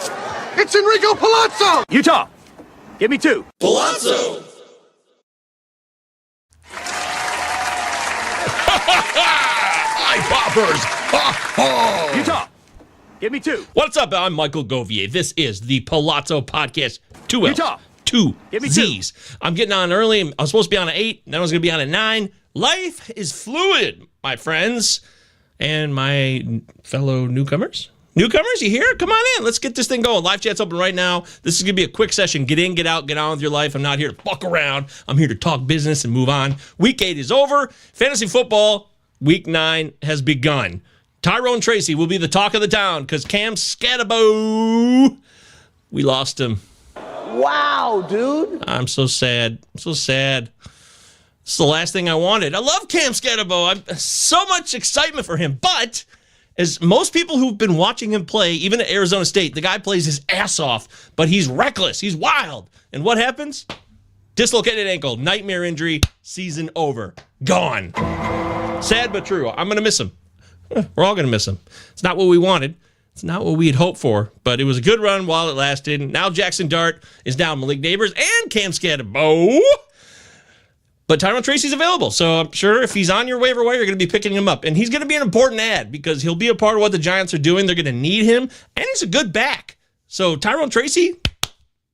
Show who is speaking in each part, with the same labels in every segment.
Speaker 1: it! It's Enrico Pallazzo!
Speaker 2: Utah, give me 2.
Speaker 3: Pallazzo! Eye poppers!
Speaker 2: Utah, give me 2.
Speaker 3: What's up? I'm Michael Govier. This is the Pallazzo Podcast. 2 L's.
Speaker 2: Utah.
Speaker 3: 2
Speaker 2: Give me
Speaker 3: Z's. I'm getting on early. I was supposed to be on at 8. Then I was going to be on at 9. Life is fluid, my friends. And my fellow newcomers. Newcomers, you here? Come on in. Let's get this thing going. Live chat's open right now. This is going to be a quick session. Get in, get out, get on with your life. I'm not here to fuck around. I'm here to talk business and move on. Week 8 is over. Fantasy football, week 9 has begun. Tyrone Tracy will be the talk of the town because Cam Scatabo, we lost him.
Speaker 4: Wow, dude.
Speaker 3: I'm so sad. I'm so sad. It's the last thing I wanted. I love Cam Scatabo. I'm so much excitement for him. But as most people who've been watching him play, even at Arizona State, the guy plays his ass off, but he's reckless. He's wild. And what happens? Dislocated ankle, nightmare injury, season over. Gone. Sad but true. I'm going to miss him. We're all going to miss him. It's not what we wanted. It's not what we had hoped for, but it was a good run while it lasted. Now Jackson Dart is down. Malik Neighbors and Cam Scatabo. But Tyrone Tracy's available, so I'm sure if he's on your waiver wire, you're going to be picking him up. And he's going to be an important ad because he'll be a part of what the Giants are doing. They're going to need him, and he's a good back. So Tyrone Tracy,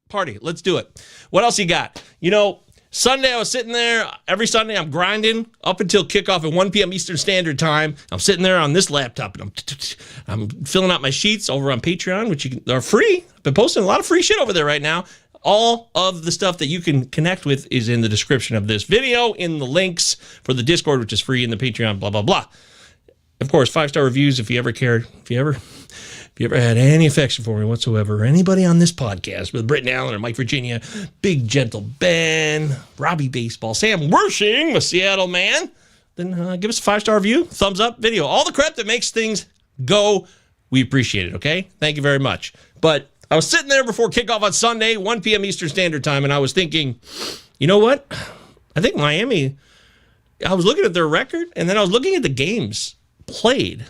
Speaker 3: party. Let's do it. What else you got? You know, Sunday I was sitting there. Every Sunday I'm grinding up until kickoff at 1 p.m. Eastern Standard Time. I'm sitting there on this laptop, and I'm filling out my sheets over on Patreon, which are free. I've been posting a lot of free shit over there right now. All of the stuff that you can connect with is in the description of this video, in the links for the Discord, which is free, in the Patreon, blah, blah, blah. Of course, 5-star reviews if you ever cared, if you ever had any affection for me whatsoever, or anybody on this podcast with Britton Allen or Mike Virginia, Big Gentle Ben, Robbie Baseball, Sam Wershing, a Seattle man, then give us a 5-star review, thumbs up, video. All the crap that makes things go, we appreciate it, okay? Thank you very much. But I was sitting there before kickoff on Sunday, 1 p.m. Eastern Standard Time, and I was thinking, you know what? I think Miami, I was looking at their record, and then I was looking at the games played.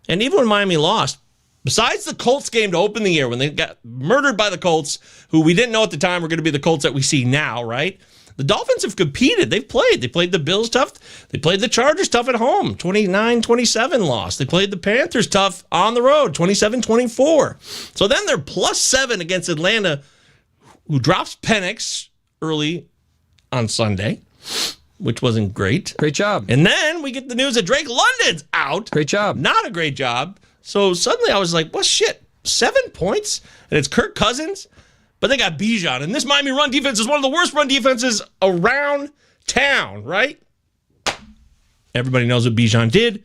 Speaker 3: And even when Miami lost, besides the Colts game to open the year, when they got murdered by the Colts, who we didn't know at the time were going to be the Colts that we see now, right? The Dolphins have competed. They've played. They played the Bills tough. They played the Chargers tough at home, 29-27 loss. They played the Panthers tough on the road, 27-24. So then they're +7 against Atlanta, who drops Penix early on Sunday, which wasn't great.
Speaker 5: Great job.
Speaker 3: And then we get the news that Drake London's out.
Speaker 5: Great job.
Speaker 3: Not a great job. So suddenly I was like, well, shit, 7 points? And it's Kirk Cousins? But they got Bijan, and this Miami run defense is one of the worst run defenses around town, right? Everybody knows what Bijan did,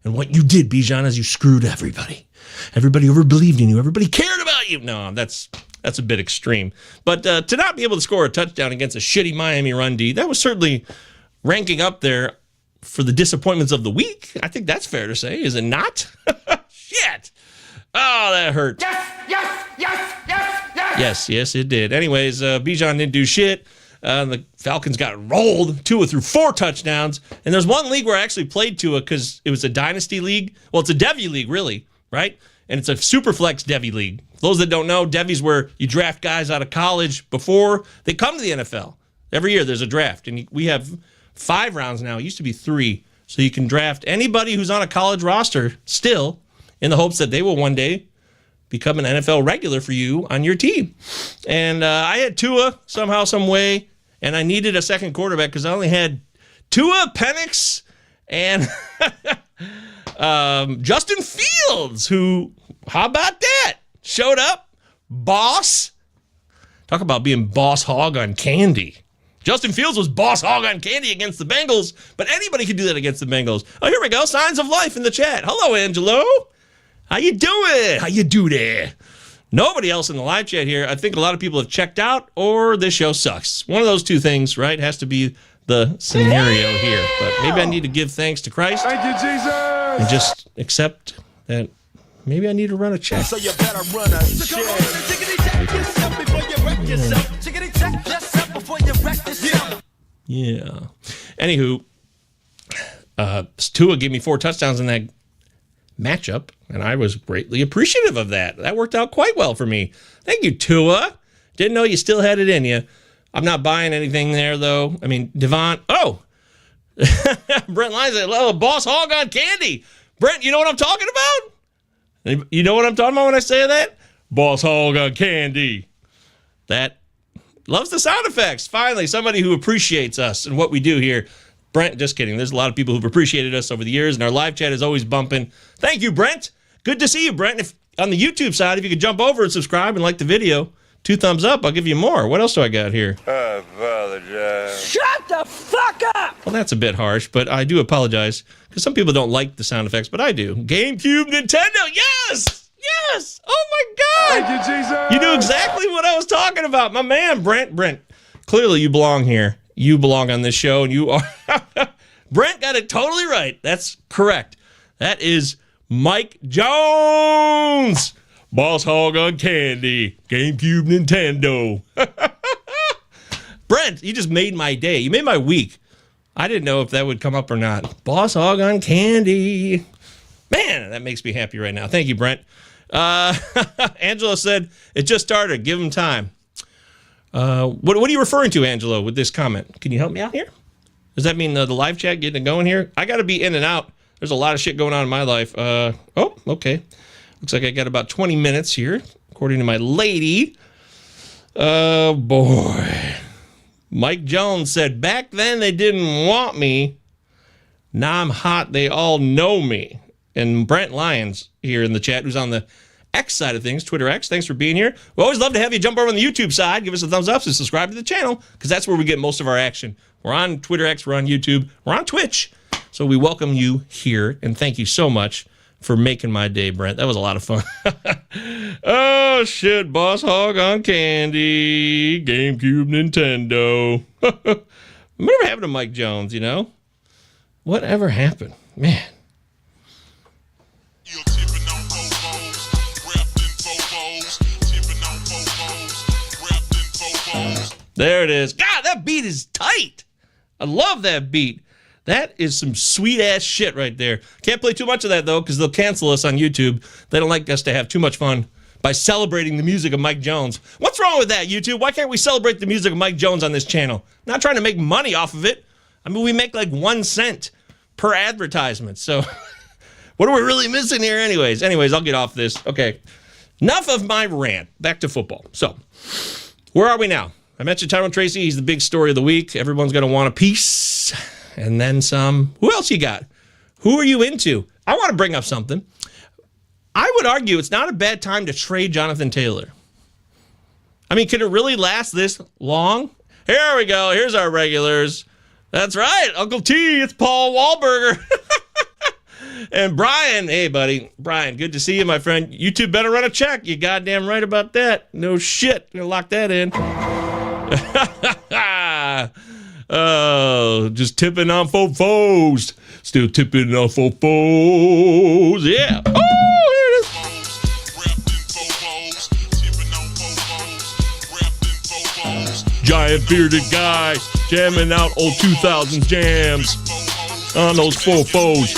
Speaker 3: and what you did, Bijan, is you screwed everybody. Everybody overbelieved in you. Everybody cared about you. No, that's a bit extreme. But to not be able to score a touchdown against a shitty Miami run D, that was certainly ranking up there for the disappointments of the week. I think that's fair to say, is it not? Shit. Oh, that hurt. Yes, it did. Anyways, Bijan didn't do shit. The Falcons got rolled. Tua threw 4 touchdowns. And there's one league where I actually played Tua because it was a dynasty league. Well, it's a Devy league, really, right? And it's a Superflex Devy league. For those that don't know, Devy's where you draft guys out of college before they come to the NFL. Every year there's a draft. And we have 5 rounds now. It used to be 3. So you can draft anybody who's on a college roster still in the hopes that they will one day become an NFL regular for you on your team. And I had Tua somehow, some way, and I needed a second quarterback because I only had Tua, Penix, and Justin Fields, who, how about that? Showed up, boss. Talk about being boss hog on candy. Justin Fields was boss hog on candy against the Bengals, but anybody can do that against the Bengals. Oh, here we go. Signs of life in the chat. Hello, Angelo. How you doing? How you do there? Nobody else in the live chat here. I think a lot of people have checked out or this show sucks. One of those two things, right? Has to be the scenario here. But maybe I need to give thanks to Christ.
Speaker 1: Thank you, Jesus.
Speaker 3: And just accept that maybe I need to run a check.
Speaker 6: So you better run a check. Check yourself before you wreck yourself. Check yourself before you wreck yourself.
Speaker 3: Yeah. Anywho, Tua gave me 4 touchdowns in that matchup, and I was greatly appreciative of that. That worked out quite well for me. Thank you, Tua. Didn't know you still had it in you. I'm not buying anything there, though. I mean, Devon. Oh, Brent Lyons said, "Oh, Boss Hog on candy." Brent, you know what I'm talking about? You know what I'm talking about when I say that? Boss Hog on candy. That loves the sound effects. Finally, somebody who appreciates us and what we do here. Brent, just kidding. There's a lot of people who've appreciated us over the years, and our live chat is always bumping. Thank you, Brent. Good to see you, Brent. If on the YouTube side, if you could jump over and subscribe and like the video, 2 thumbs up, I'll give you more. What else do I got here?
Speaker 6: I apologize.
Speaker 4: Shut the fuck up!
Speaker 3: Well, that's a bit harsh, but I do apologize because some people don't like the sound effects, but I do. GameCube, Nintendo, yes! Yes! Oh, my God!
Speaker 1: Thank you, Jesus.
Speaker 3: You knew exactly what I was talking about. My man, Brent. Brent, clearly you belong here. You belong on this show, and you are... Brent got it totally right. That's correct. That is Mike Jones. Boss Hog on candy. GameCube, Nintendo. Brent, you just made my day. You made my week. I didn't know if that would come up or not. Boss Hog on candy. Man, that makes me happy right now. Thank you, Brent. Angelo said, it just started. Give him time. What are you referring to, Angelo, with this comment? Can you help me out here? Does that mean the live chat getting it going here? I got to be in and out. There's a lot of shit going on in my life. Oh, okay. Looks like I got about 20 minutes here, according to my lady. Oh, boy. Mike Jones said, back then they didn't want me. Now I'm hot. They all know me. And Brent Lyons here in the chat, who's on the X side of things, Twitter X. Thanks for being here. We always love to have you jump over on the YouTube side. Give us a thumbs up and subscribe to the channel because that's where we get most of our action. We're on Twitter X. We're on YouTube. We're on Twitch. So we welcome you here, and thank you so much for making my day, Brent. That was a lot of fun. Oh, shit. Boss Hog on candy. GameCube, Nintendo. Whatever happened to Mike Jones, you know? Whatever happened? Man. There it is. God, that beat is tight. I love that beat. That is some sweet-ass shit right there. Can't play too much of that, though, because they'll cancel us on YouTube. They don't like us to have too much fun by celebrating the music of Mike Jones. What's wrong with that, YouTube? Why can't we celebrate the music of Mike Jones on this channel? Not trying to make money off of it. I mean, we make like 1 cent per advertisement. So what are we really missing here anyways? Anyways, I'll get off this. Okay. Enough of my rant. Back to football. So where are we now? I mentioned Tyrone Tracy. He's the big story of the week. Everyone's going to want a piece. And then some. Who else you got? Who are you into? I want to bring up something. I would argue it's not a bad time to trade Jonathan Taylor. I mean, can it really last this long? Here we go. Here's our regulars. That's right. Uncle T, it's Paul Wahlberger. And Brian, hey, buddy. Brian, good to see you, my friend. You two better run a check. You goddamn right about that. No shit. Gonna lock that in. Oh, just tipping on fofos. Still tipping on fofos. Yeah. Oh, here it is. Giant bearded guy jamming out old 2000 jams on those fofos.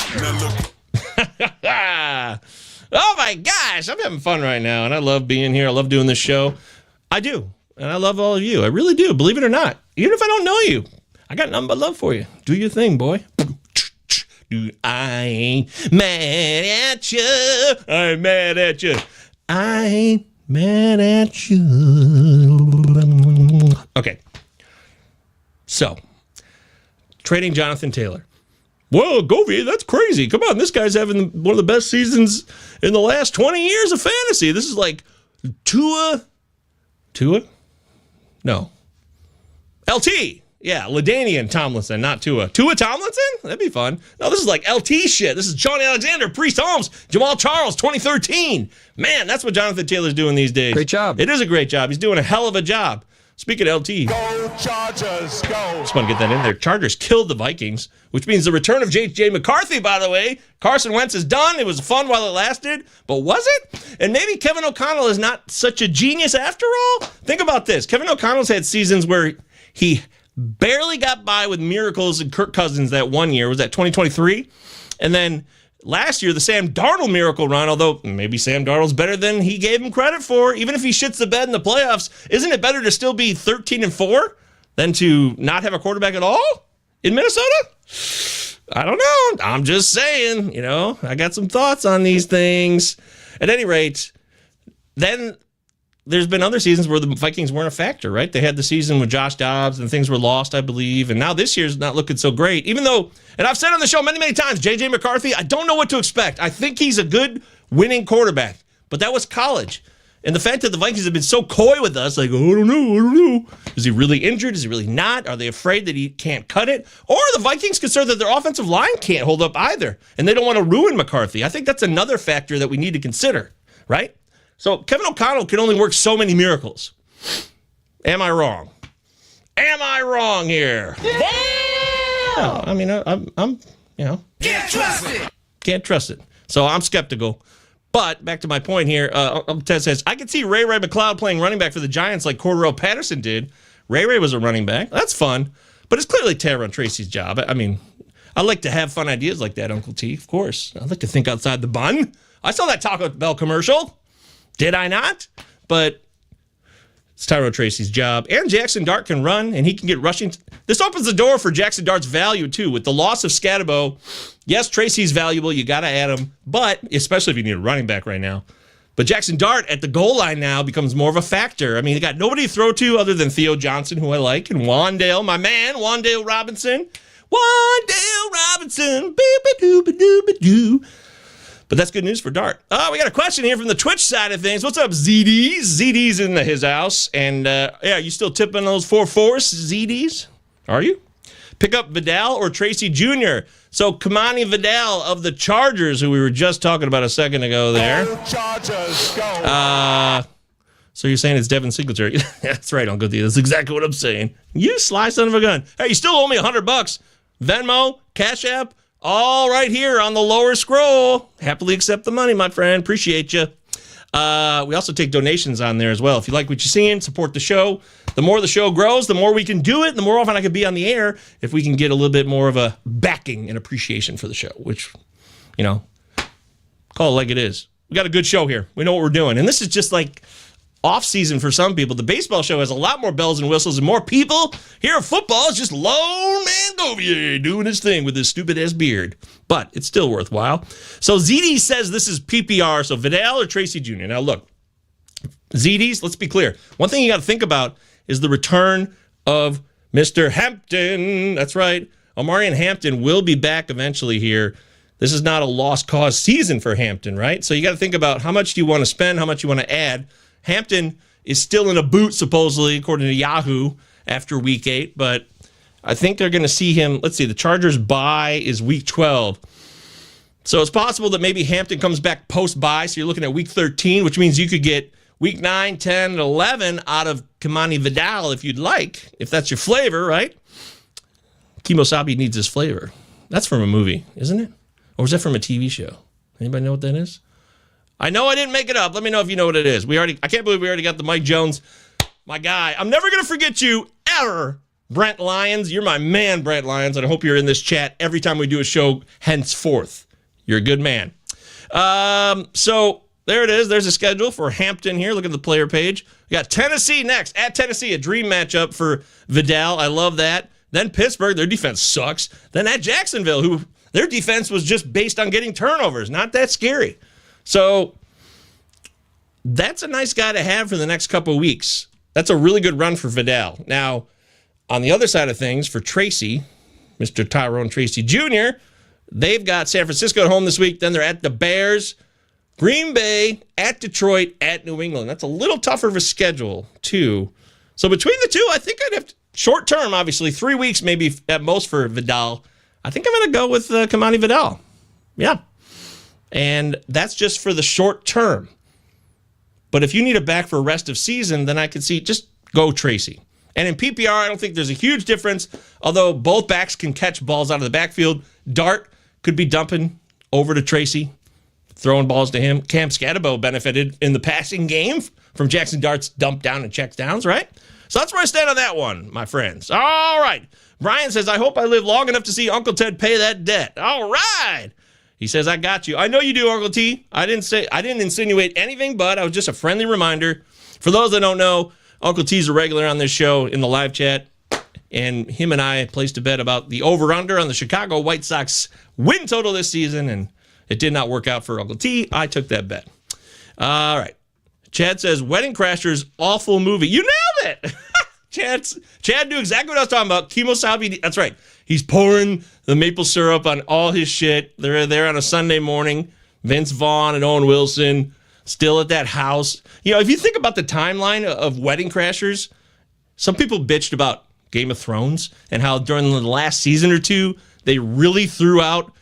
Speaker 3: Oh my gosh, I'm having fun right now, and I love being here. I love doing this show. I do, and I love all of you. I really do, believe it or not. Even if I don't know you, I got nothing but love for you. Do your thing, boy. Dude, I ain't mad at you. I ain't mad at you. I ain't mad at you. Okay. So, trading Jonathan Taylor. Well, Govier, that's crazy. Come on, this guy's having one of the best seasons in the last 20 years of fantasy. This is like Tua? No. LT. Yeah, LaDainian Tomlinson, not Tua. Tua Tomlinson? That'd be fun. No, this is like LT shit. This is Johnny Alexander, Priest Holmes, Jamal Charles, 2013. Man, that's what Jonathan Taylor's doing these days.
Speaker 5: Great job.
Speaker 3: It is a great job. He's doing a hell of a job. Speaking of LT.
Speaker 6: Go Chargers, go.
Speaker 3: Just want to get that in there. Chargers killed the Vikings, which means the return of J.J. McCarthy, by the way. Carson Wentz is done. It was fun while it lasted, but was it? And maybe Kevin O'Connell is not such a genius after all. Think about this. Kevin O'Connell's had seasons where he barely got by with miracles and Kirk Cousins that one year. Was that 2023? And then last year, the Sam Darnold miracle run, although maybe Sam Darnold's better than he gave him credit for, even if he shits the bed in the playoffs, isn't it better to still be 13-4 than to not have a quarterback at all in Minnesota? I don't know. I'm just saying, I got some thoughts on these things. At any rate, then there's been other seasons where the Vikings weren't a factor, right? They had the season with Josh Dobbs and things were lost, I believe. And now this year's not looking so great. Even though, and I've said on the show many, many times, J.J. McCarthy, I don't know what to expect. I think he's a good winning quarterback, but that was college. And the fact that the Vikings have been so coy with us, like, oh, I don't know. Is he really injured? Is he really not? Are they afraid that he can't cut it? Or are the Vikings concerned that their offensive line can't hold up either? And they don't want to ruin McCarthy. I think that's another factor that we need to consider, right? So Kevin O'Connell can only work so many miracles. Am I wrong? Am I wrong here?
Speaker 4: Damn!
Speaker 3: I mean, I'm
Speaker 6: Can't trust it.
Speaker 3: Can't trust it. So I'm skeptical. But back to my point here, Ted says, I could see Ray McLeod playing running back for the Giants like Cordero Patterson did. Ray was a running back. That's fun. But it's clearly Tyrone Tracy's job. I mean, I like to have fun ideas like that, Uncle T, of course. I like to think outside the bun. I saw that Taco Bell commercial. Did I not? But it's Tyrone Tracy's job. And Jackson Dart can run, and he can get rushing. This opens the door for Jackson Dart's value, too. With the loss of Scatterbo, yes, Tracy's valuable. You got to add him. But, especially if you need a running back right now. But Jackson Dart at the goal line now becomes more of a factor. I mean, they got nobody to throw to other than Theo Johnson, who I like, and Wandale, my man, Wandale Robinson. Wandale Robinson. Boop-a-doop-a-doop-a-doo. But that's good news for Dart. Oh, we got a question here from the Twitch side of things. What's up, ZDs? ZDs in his house. And, you still tipping those 4-4s, ZDs? Are you? Pick up Vidal or Tracy Jr. So, Kamani Vidal of the Chargers, who we were just talking about a second ago there.
Speaker 1: Go Chargers, go.
Speaker 3: So you're saying it's Devin Singletary. That's right, Uncle D. That's exactly what I'm saying. You sly son of a gun. Hey, you still owe me $100. Venmo, Cash App, all right here on the lower scroll. Happily accept the money, my friend. Appreciate you. We also take donations on there as well. If you like what you're seeing, support the show. The more the show grows, the more we can do it, the more often I can be on the air if we can get a little bit more of a backing and appreciation for the show, which, call it like it is. We got a good show here. We know what we're doing. And this is just like off-season for some people. The baseball show has a lot more bells and whistles and more people. Here at football, it's just lone man Govier doing his thing with his stupid-ass beard. But it's still worthwhile. So ZD says this is PPR, so Vidal or Tracy Jr. Now, look, ZDs, let's be clear. One thing you got to think about is the return of Mr. Hampton. That's right. Omarion Hampton will be back eventually here. This is not a lost cause season for Hampton, right? So you got to think about how much do you want to spend, how much you want to add. Hampton is still in a boot, supposedly, according to Yahoo, after Week 8. But I think they're going to see him. Let's see, the Chargers' bye is Week 12. So it's possible that maybe Hampton comes back post-bye. So you're looking at Week 13, which means you could get Week 9, 10, and 11 out of Kamani Vidal if you'd like, if that's your flavor, right? Kimosabi needs his flavor. That's from a movie, isn't it? Or is that from a TV show? Anybody know what that is? I know I didn't make it up. Let me know if you know what it is. I can't believe we already got the Mike Jones, my guy. I'm never going to forget you ever, Brent Lyons. You're my man, Brent Lyons, and I hope you're in this chat every time we do a show henceforth. You're a good man. So there it is. There's a schedule for Hampton here. Look at the player page. We got Tennessee next. At Tennessee, a dream matchup for Vidal. I love that. Then Pittsburgh, their defense sucks. Then at Jacksonville, who their defense was just based on getting turnovers. Not that scary. So that's a nice guy to have for the next couple of weeks. That's a really good run for Vidal. Now, on the other side of things, for Tracy, Mr. Tyrone Tracy Jr., they've got San Francisco at home this week. Then they're at the Bears, Green Bay, at Detroit, at New England. That's a little tougher of a schedule, too. So between the two, I think I'd have to, short term, obviously, 3 weeks maybe at most for Vidal. I think I'm going to go with Kamani Vidal. Yeah. And that's just for the short term. But if you need a back for rest of season, then I can see just go Tracy. And in PPR, I don't think there's a huge difference, although both backs can catch balls out of the backfield. Dart could be dumping over to Tracy, throwing balls to him. Cam Scatterbo benefited in the passing game from Jackson Dart's dump down and check downs, right? So that's where I stand on that one, my friends. All right. Brian says, I hope I live long enough to see Uncle Ted pay that debt. All right. He says, I got you. I know you do, Uncle T. I didn't insinuate anything, but I was just a friendly reminder. For those that don't know, Uncle T's a regular on this show in the live chat. And him and I placed a bet about the over-under on the Chicago White Sox win total this season, and it did not work out for Uncle T. I took that bet. All right. Chad says, Wedding Crashers, awful movie. You nailed it! Chad knew exactly what I was talking about. Kemosabe, that's right. He's pouring the maple syrup on all his shit. They're there on a Sunday morning. Vince Vaughn and Owen Wilson still at that house. You know, if you think about the timeline of Wedding Crashers, some people bitched about Game of Thrones and how during the last season or two, they really threw out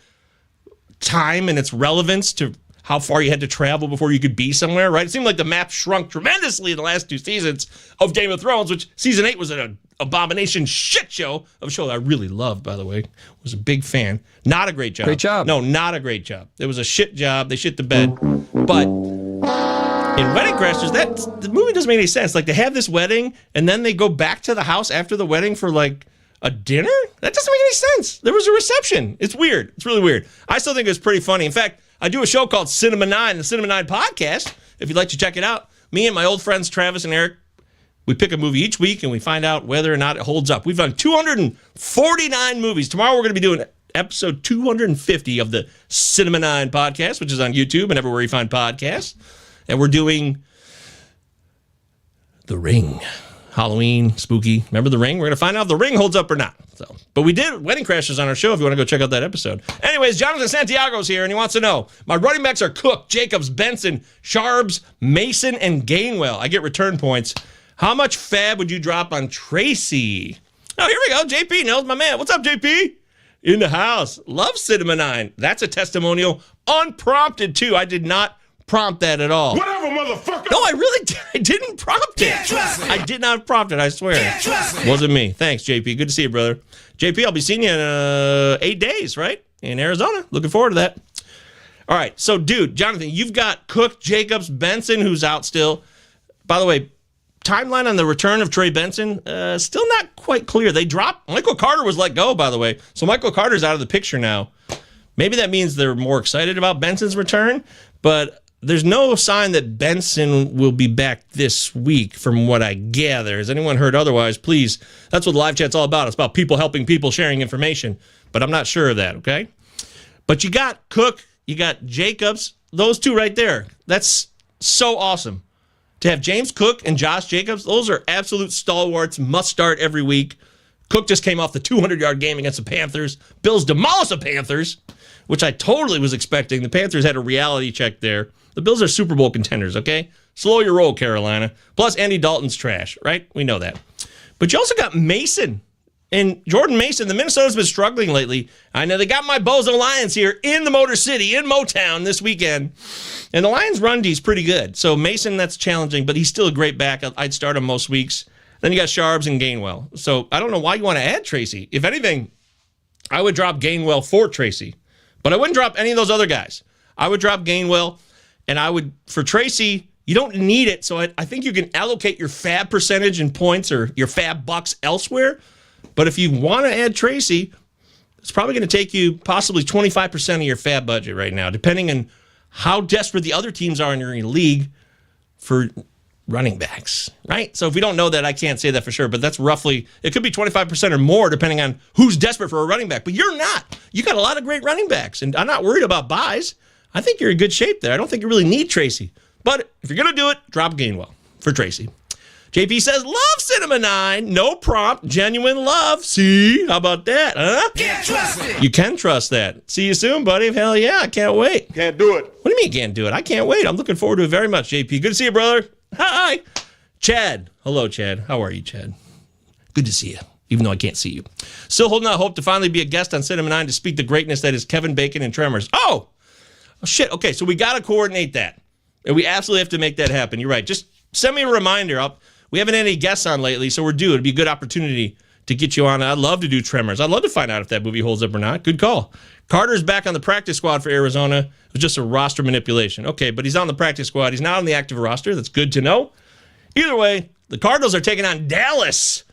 Speaker 3: time and its relevance to how far you had to travel before you could be somewhere, right? It seemed like the map shrunk tremendously in the last 2 seasons of Game of Thrones, which season 8 was an abomination shit show of a show that I really loved, by the way. Was a big fan. Not a great job.
Speaker 5: Great job.
Speaker 3: No, not a great job. It was a shit job. They shit the bed. But in Wedding Crashers, the movie doesn't make any sense. Like, they have this wedding, and then they go back to the house after the wedding for, like, a dinner? That doesn't make any sense. There was a reception. It's weird. It's really weird. I still think it's pretty funny. In fact, I do a show called Cinema 9, the Cinema 9 podcast, if you'd like to check it out. Me and my old friends, Travis and Eric, we pick a movie each week, and we find out whether or not it holds up. We've done 249 movies. Tomorrow we're going to be doing episode 250 of the Cinema 9 podcast, which is on YouTube and everywhere you find podcasts. And we're doing The Ring. Halloween, spooky. Remember The Ring? We're going to find out if The Ring holds up or not. But we did Wedding Crashers on our show if you want to go check out that episode. Anyways, Jonathan Santiago's here, and he wants to know, my running backs are Cook, Jacobs, Benson, Sharbs, Mason, and Gainwell. I get return points. How much fab would you drop on Tracy? Oh, here we go. JP knows my man. What's up, JP? In the house. Love Cinema 9. That's a testimonial. Unprompted, too. I did not prompt that at all.
Speaker 1: Whatever, motherfucker.
Speaker 3: No, I didn't prompt it. I did not prompt it, I swear. Wasn't me. Thanks, JP. Good to see you, brother. JP, I'll be seeing you in 8 days, right? In Arizona. Looking forward to that. All right. So, dude, Jonathan, you've got Cook, Jacobs, Benson, who's out still. By the way, timeline on the return of Trey Benson, still not quite clear. They dropped. Michael Carter was let go, by the way. So Michael Carter's out of the picture now. Maybe that means they're more excited about Benson's return, but there's no sign that Benson will be back this week from what I gather. Has anyone heard otherwise? Please. That's what live chat's all about. It's about people helping people, sharing information. But I'm not sure of that, okay? But you got Cook, you got Jacobs, those two right there. That's so awesome. To have James Cook and Josh Jacobs, those are absolute stalwarts, must start every week. Cook just came off the 200-yard game against the Panthers. Bills demolished the Panthers, which I totally was expecting. The Panthers had a reality check there. The Bills are Super Bowl contenders, okay? Slow your roll, Carolina. Plus, Andy Dalton's trash, right? We know that. But you also got Mason. And Jordan Mason, the Minnesota's been struggling lately. I know they got my Bozo Lions here in the Motor City, in Motown this weekend. And the Lions' run D's pretty good. So Mason, that's challenging, but he's still a great back. I'd start him most weeks. Then you got Sharbs and Gainwell. So I don't know why you want to add Tracy. If anything, I would drop Gainwell for Tracy. But I wouldn't drop any of those other guys. I would drop Gainwell. And I would, for Tracy, you don't need it. So I think you can allocate your fab percentage in points or your fab bucks elsewhere. But if you want to add Tracy, it's probably going to take you possibly 25% of your fab budget right now, depending on how desperate the other teams are in your league for running backs, right? So if we don't know that, I can't say that for sure, but that's roughly, it could be 25% or more depending on who's desperate for a running back. But you're not. You got a lot of great running backs, and I'm not worried about buys. I think you're in good shape there. I don't think you really need Tracy. But if you're going to do it, drop Gainwell for Tracy. JP says, love Cinema 9. No prompt. Genuine love. See? How about that, huh?
Speaker 6: Can't trust it.
Speaker 3: You can trust that. See you soon, buddy. Hell yeah. I can't wait.
Speaker 1: Can't do it.
Speaker 3: What do you mean can't do it? I can't wait. I'm looking forward to it very much, JP. Good to see you, brother. Hi. Chad. Hello, Chad. How are you, Chad? Good to see you, even though I can't see you. Still holding out hope to finally be a guest on Cinema 9 to speak the greatness that is Kevin Bacon and Tremors. Oh, shit. Okay, so we got to coordinate that. And we absolutely have to make that happen. You're right. Just send me a reminder. We haven't had any guests on lately, so we're due. It'd be a good opportunity to get you on. I'd love to do Tremors. I'd love to find out if that movie holds up or not. Good call. Carter's back on the practice squad for Arizona. It was just a roster manipulation. Okay, but he's on the practice squad. He's not on the active roster. That's good to know. Either way, the Cardinals are taking on Dallas.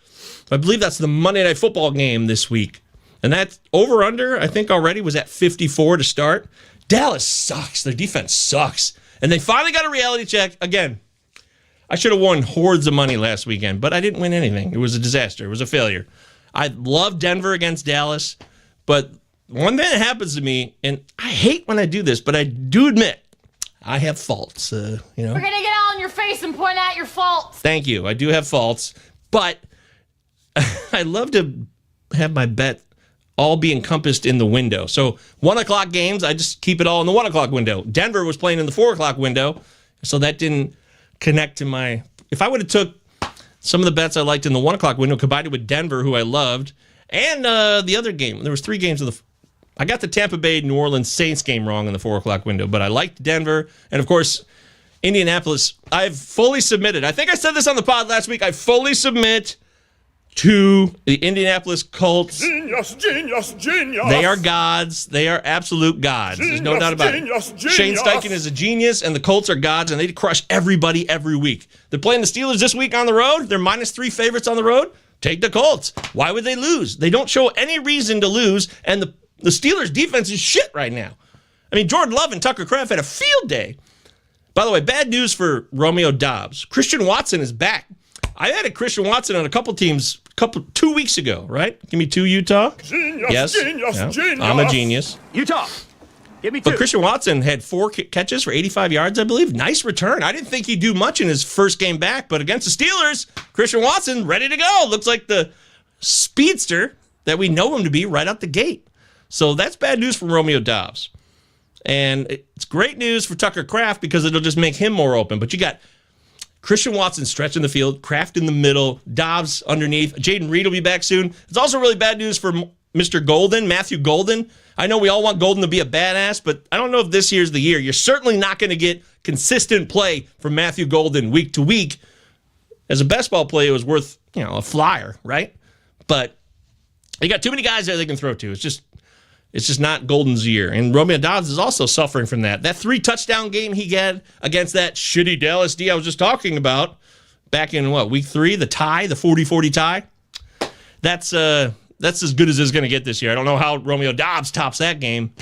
Speaker 3: I believe that's the Monday Night Football game this week. And that over-under, I think already was at 54 to start. Dallas sucks. Their defense sucks. And they finally got a reality check. Again, I should have won hordes of money last weekend, but I didn't win anything. It was a disaster. It was a failure. I love Denver against Dallas, but one thing that happens to me, and I hate when I do this, but I do admit I have faults.
Speaker 4: We're going to get all in your face and point out your faults.
Speaker 3: Thank you. I do have faults, but I love to have my bet all be encompassed in the window. So 1 o'clock games, I just keep it all in the 1 o'clock window. Denver was playing in the 4 o'clock window, so that didn't connect to my... If I would have took some of the bets I liked in the 1 o'clock window, combined it with Denver, who I loved, and the other game, there was 3 games of the... I got the Tampa Bay New Orleans Saints game wrong in the 4 o'clock window, but I liked Denver, and of course, Indianapolis. I've fully submitted. I think I said this on the pod last week. I fully submit to the Indianapolis Colts.
Speaker 1: Genius.
Speaker 3: They are gods. They are absolute gods. There's no doubt about it. Shane Steichen is a genius, and the Colts are gods, and they crush everybody every week. They're playing the Steelers this week on the road. They're -3 favorites on the road. Take the Colts. Why would they lose? They don't show any reason to lose, and the Steelers' defense is shit right now. I mean, Jordan Love and Tucker Kraft had a field day. By the way, bad news for Romeo Doubs. Christian Watson is back. I added Christian Watson on a couple teams 2 weeks ago, right? Give me 2, Utah.
Speaker 1: Genius.
Speaker 3: I'm a genius.
Speaker 2: Utah. Give me 2.
Speaker 3: But Christian Watson had 4 catches for 85 yards, I believe. Nice return. I didn't think he'd do much in his first game back, but against the Steelers, Christian Watson ready to go. Looks like the speedster that we know him to be right out the gate. So that's bad news for Romeo Doubs. And it's great news for Tucker Kraft because it'll just make him more open. But you got Christian Watson stretching the field, Kraft in the middle, Doubs underneath. Jaden Reed will be back soon. It's also really bad news for Mr. Golden, Matthew Golden. I know we all want Golden to be a badass, but I don't know if this year's the year. You're certainly not going to get consistent play from Matthew Golden week to week. As a best ball player, it was worth, a flyer, right? But you got too many guys there they can throw to. It's just not Golden's year. And Romeo Doubs is also suffering from that. That 3-touchdown game he had against that shitty Dallas D I was just talking about back in, week 3, the 40-40 tie. That's as good as it's going to get this year. I don't know how Romeo Doubs tops that game.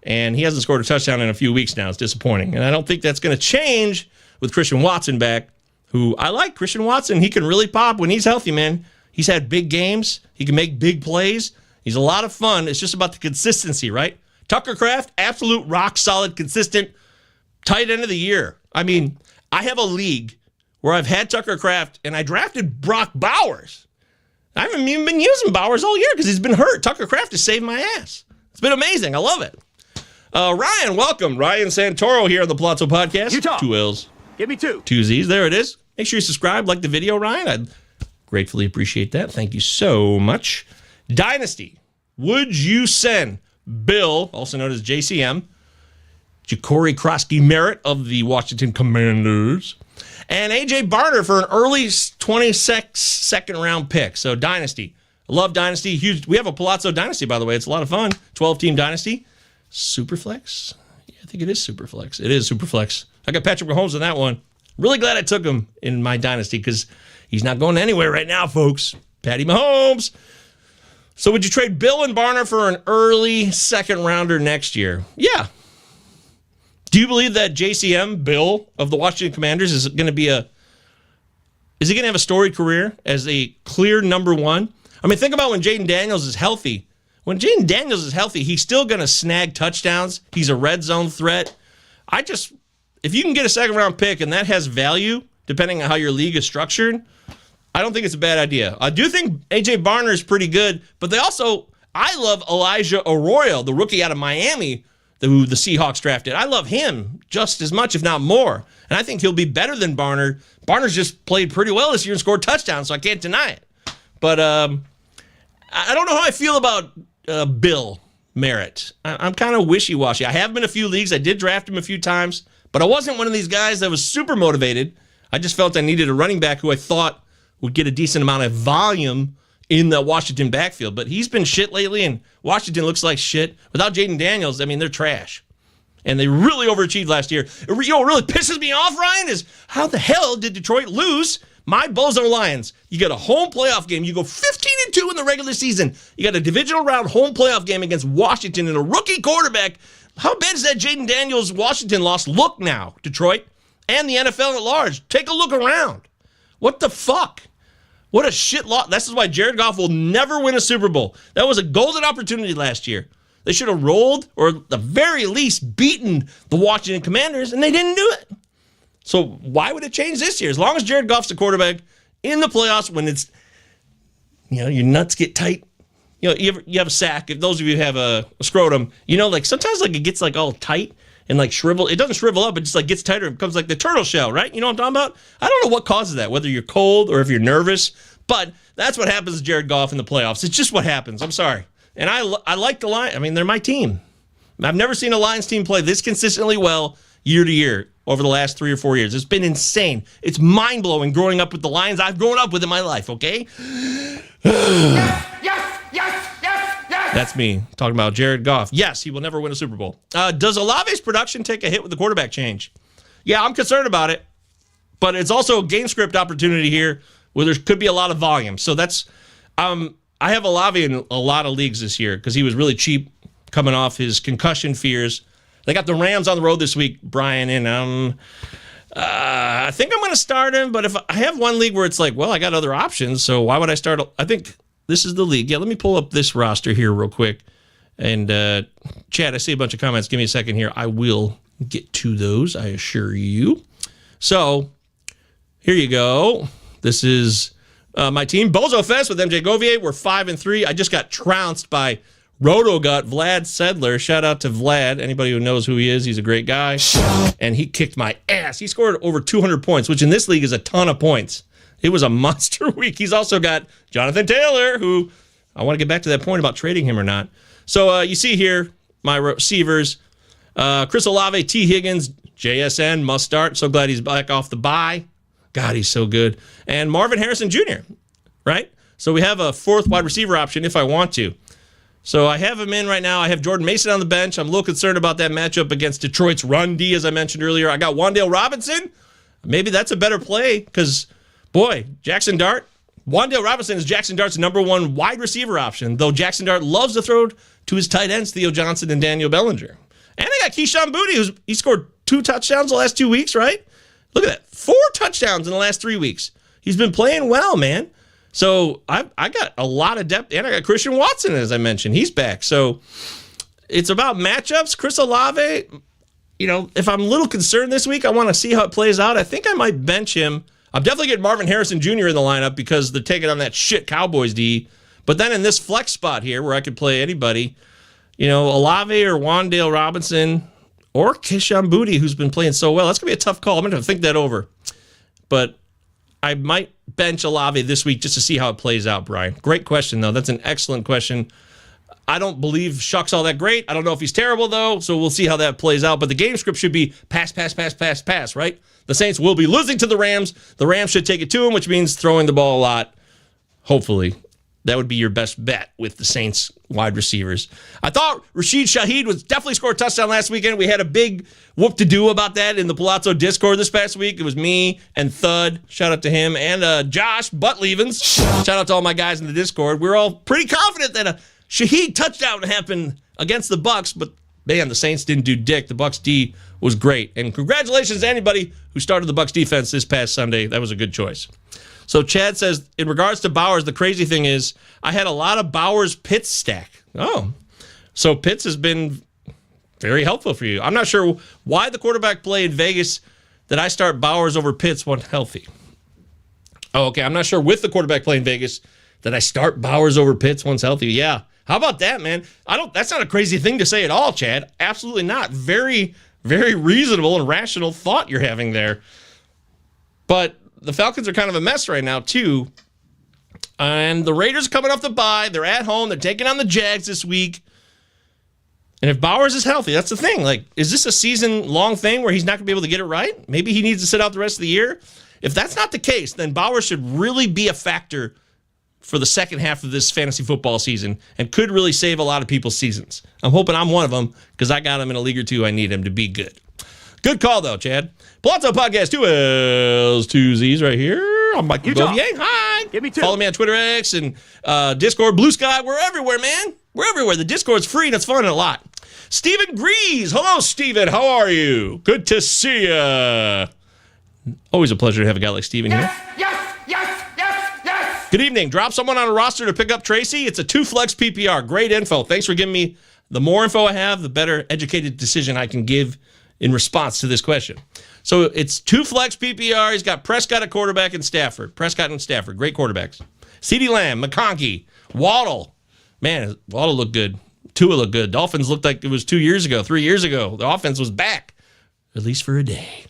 Speaker 3: And he hasn't scored a touchdown in a few weeks now. It's disappointing. And I don't think that's going to change with Christian Watson back, who I like. Christian Watson, he can really pop when he's healthy, man. He's had big games. He can make big plays. He's a lot of fun. It's just about the consistency, right? Tucker Kraft, absolute rock-solid, consistent, tight end of the year. I mean, I have a league where I've had Tucker Kraft, and I drafted Brock Bowers. I haven't even been using Bowers all year because he's been hurt. Tucker Kraft has saved my ass. It's been amazing. I love it. Ryan, welcome. Ryan Santoro here on the Pallazzo Podcast.
Speaker 2: Utah.
Speaker 3: 2 L's.
Speaker 2: Give me 2.
Speaker 3: 2 Z's. There it is. Make sure you subscribe, like the video, Ryan. I'd gratefully appreciate that. Thank you so much. Dynasty. Would you send Bill, also known as JCM, Ja'Cory Krosky-Merritt of the Washington Commanders, and A.J. Barner for an early 22nd round pick? So Dynasty. I love Dynasty. Huge. We have a Pallazzo Dynasty, by the way. It's a lot of fun. 12-team Dynasty. Superflex? Yeah, I think it is Superflex. It is Superflex. I got Patrick Mahomes in that one. Really glad I took him in my Dynasty because he's not going anywhere right now, folks. Patty Mahomes. So would you trade Bill and Barner for an early second rounder next year? Yeah. Do you believe that JCM, Bill of the Washington Commanders, is he going to have a storied career as a clear number 1? I mean, think about when Jaden Daniels is healthy. When Jaden Daniels is healthy, he's still going to snag touchdowns. He's a red zone threat. If you can get a second round pick and that has value, depending on how your league is structured, I don't think it's a bad idea. I do think A.J. Barner is pretty good, but I love Elijah Arroyo, the rookie out of Miami, who the Seahawks drafted. I love him just as much, if not more. And I think he'll be better than Barner. Barner's just played pretty well this year and scored touchdowns, so I can't deny it. But I don't know how I feel about Bill Merritt. I'm kind of wishy-washy. I have been in a few leagues. I did draft him a few times, but I wasn't one of these guys that was super motivated. I just felt I needed a running back who I thought would get a decent amount of volume in the Washington backfield. But he's been shit lately, and Washington looks like shit. Without Jaden Daniels, I mean, they're trash. And they really overachieved last year. What really pisses me off, Ryan, is how the hell did Detroit lose my Bozo Lions? You got a home playoff game. You go 15-2 in the regular season. You got a divisional round home playoff game against Washington and a rookie quarterback How bad is that Jaden Daniels Washington loss look now, Detroit? And the NFL at large. Take a look around. What the fuck? What a shit loss. This is why Jared Goff will never win a Super Bowl. That was a golden opportunity last year. They should have rolled or at the very least beaten the Washington Commanders, and they didn't do it. So why would it change this year? As long as Jared Goff's the quarterback in the playoffs when it's, your nuts get tight. You have a sack. If those of you have a scrotum, like sometimes like it gets like all tight and like shrivel. It doesn't shrivel up. It just like gets tighter. It becomes like the turtle shell, right? You know what I'm talking about? I don't know what causes that, whether you're cold or if you're nervous, but that's what happens to Jared Goff in the playoffs. It's just what happens. I'm sorry. And I like the Lions. I mean, they're my team. I've never seen a Lions team play this consistently well year to year over the last 3 or 4 years. It's been insane. It's mind-blowing growing up with the Lions I've grown up with in my life, okay?
Speaker 1: Yes.
Speaker 3: That's me talking about Jared Goff. Yes, he will never win a Super Bowl. Does Olave's production take a hit with the quarterback change? Yeah, I'm concerned about it, but it's also a game script opportunity here where there could be a lot of volume. So that's I have Olave in a lot of leagues this year because he was really cheap coming off his concussion fears. They got the Rams on the road this week, Brian, and I think I'm going to start him, but if I have one league where it's like, well, I got other options, so why would I start? I think this is the league. Yeah, let me pull up this roster here real quick. And Chad, I see a bunch of comments. Give me a second here. I will get to those, I assure you. So here you go. This is my team. Bozo Fest with MJ Govier. We're 5-3. I just got trounced by Rotogut, Vlad Sedler. Shout out to Vlad. Anybody who knows who he is, he's a great guy. And he kicked my ass. He scored over 200 points, which in this league is a ton of points. It was a monster week. He's also got Jonathan Taylor, who I want to get back to that point about trading him or not. So you see here my receivers. Chris Olave, T. Higgins, JSN, must start. So glad he's back off the bye. God, he's so good. And Marvin Harrison Jr., right? So we have a fourth wide receiver option if I want to. So I have him in right now. I have Jordan Mason on the bench. I'm a little concerned about that matchup against Detroit's run D, as I mentioned earlier. I got Wan'Dale Robinson. Maybe that's a better play because, boy, Jackson Dart. Wan'Dale Robinson is Jackson Dart's number one wide receiver option, though Jackson Dart loves to throw to his tight ends, Theo Johnson and Daniel Bellinger. And I got Keyshawn Boutte, he scored 2 touchdowns the last 2 weeks, right? Look at that. 4 touchdowns in the last 3 weeks. He's been playing well, man. So I got a lot of depth, and I got Christian Watson, as I mentioned. He's back. So it's about matchups. Chris Olave, if I'm a little concerned this week, I want to see how it plays out. I think I might bench him. I'm definitely getting Marvin Harrison Jr. in the lineup because they're taking on that shit Cowboys D. But then in this flex spot here where I could play anybody, Olave or Wan'Dale Robinson or Keyshawn Boutte, who's been playing so well, that's going to be a tough call. I'm going to think that over. But I might bench Olave this week just to see how it plays out, Brian. Great question, though. That's an excellent question. I don't believe Shuck's all that great. I don't know if he's terrible, though, so we'll see how that plays out. But the game script should be pass, right? The Saints will be losing to the Rams. The Rams should take it to them, which means throwing the ball a lot, hopefully. That would be your best bet with the Saints wide receivers. I thought Rashid Shaheed was definitely scored a touchdown last weekend. We had a big whoop-to-do about that in the Pallazzo Discord this past week. It was me and Thud. Shout out to him. And Josh Butt-Levens. Shout out to all my guys in the Discord. We're all pretty confident that a Shaheed touchdown happened against the Bucs, but man, the Saints didn't do dick. The Bucs D was great. And congratulations to anybody who started the Bucs defense this past Sunday. That was a good choice. So Chad says, in regards to Bowers, the crazy thing is I had a lot of Bowers-Pitts stack. Oh, so Pitts has been very helpful for you. I'm not sure why the quarterback play in Vegas that I start Bowers over Pitts when healthy. Oh, okay. I'm not sure with the quarterback play in Vegas that I start Bowers over Pitts once healthy. Yeah. How about that, man? That's not a crazy thing to say at all, Chad. Absolutely not. Very, very reasonable and rational thought you're having there. But the Falcons are kind of a mess right now, too. And the Raiders are coming off the bye. They're at home. They're taking on the Jags this week. And if Bowers is healthy, that's the thing. Like, is this a season-long thing where he's not going to be able to get it right? Maybe he needs to sit out the rest of the year? If that's not the case, then Bowers should really be a factor for the second half of this fantasy football season and could really save a lot of people's seasons. I'm hoping I'm one of them because I got him in a league or two. I need him to be good. Good call, though, Chad. Pallazzo Podcast, 2 L's, 2 Z's right here. I'm Michael Govier. Hi.
Speaker 2: Give me 2.
Speaker 3: Follow me on Twitter X and Discord, Blue Sky. We're everywhere, man. We're everywhere. The Discord's free and it's fun and a lot. Stephen Grease. Hello, Stephen. How are you? Good to see you. Always a pleasure to have a guy like Stephen here.
Speaker 1: Yes.
Speaker 3: Good evening. Drop someone on a roster to pick up Tracy. It's a 2-flex PPR. Great info. Thanks for giving me. The more info I have, the better educated decision I can give in response to this question. So it's 2-flex PPR. He's got Prescott at quarterback and Stafford. Prescott and Stafford. Great quarterbacks. CeeDee Lamb, McConkey, Waddle. Man, Waddle looked good. Tua looked good. Dolphins looked like it was 2 years ago, 3 years ago. The offense was back, at least for a day.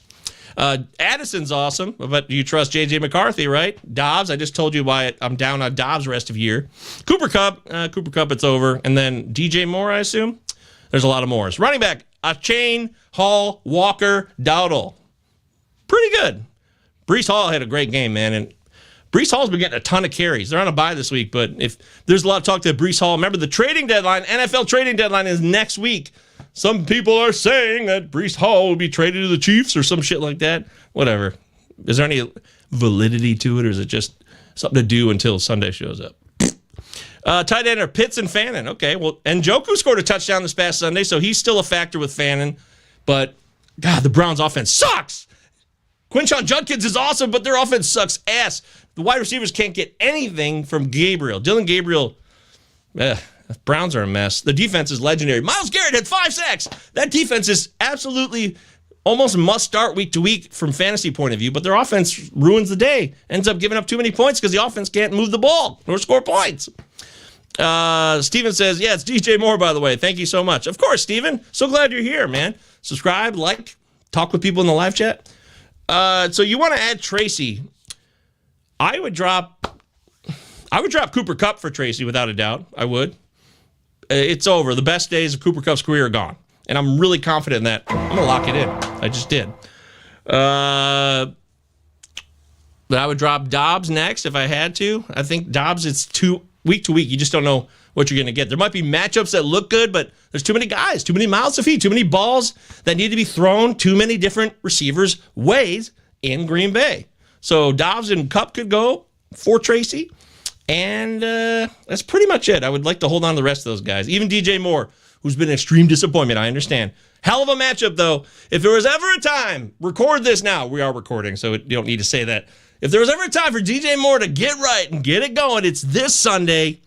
Speaker 3: Addison's awesome, but you trust J.J. McCarthy, right? Dobbs, I just told you why I'm down on Dobbs rest of year. Cooper Kupp, it's over. And then DJ Moore, I assume? There's a lot of Moores. Running back, Achane, Hall, Walker, Dowdle. Pretty good. Breece Hall had a great game, man, and Breece Hall's been getting a ton of carries. They're on a bye this week, but if there's a lot of talk to Breece Hall, remember the trading deadline, NFL trading deadline is next week. Some people are saying that Breece Hall will be traded to the Chiefs or some shit like that. Whatever. Is there any validity to it, or is it just something to do until Sunday shows up? Tight end are Pitts and Fannin. Okay, well, and Njoku scored a touchdown this past Sunday, so he's still a factor with Fannin. But, God, the Browns' offense sucks. Quinshon Judkins is awesome, but their offense sucks ass. The wide receivers can't get anything from Gabriel. Dylan Gabriel, Browns are a mess. The defense is legendary. Myles Garrett had 5 sacks. That defense is absolutely almost must start week to week from fantasy point of view, but their offense ruins the day. Ends up giving up too many points because the offense can't move the ball or score points. Steven says, yeah, it's DJ Moore, by the way. Thank you so much. Of course, Steven. So glad you're here, man. Subscribe, like, talk with people in the live chat. So you want to add Tracy. I would drop Cooper Kupp for Tracy without a doubt. I would. It's over. The best days of Cooper Kupp's career are gone. And I'm really confident in that. I'm going to lock it in. I just did. But I would drop Dobbs next if I had to. I think Dobbs, it's too week to week. You just don't know what you're going to get. There might be matchups that look good, but there's too many guys, too many mouths to feed, too many balls that need to be thrown, too many different receivers' ways in Green Bay. So Dobbs and Kupp could go for Tracy. And that's pretty much it. I would like to hold on to the rest of those guys. Even DJ Moore, who's been an extreme disappointment, I understand. Hell of a matchup, though. If there was ever a time, record this now. We are recording, so you don't need to say that. If there was ever a time for DJ Moore to get right and get it going, it's this Sunday.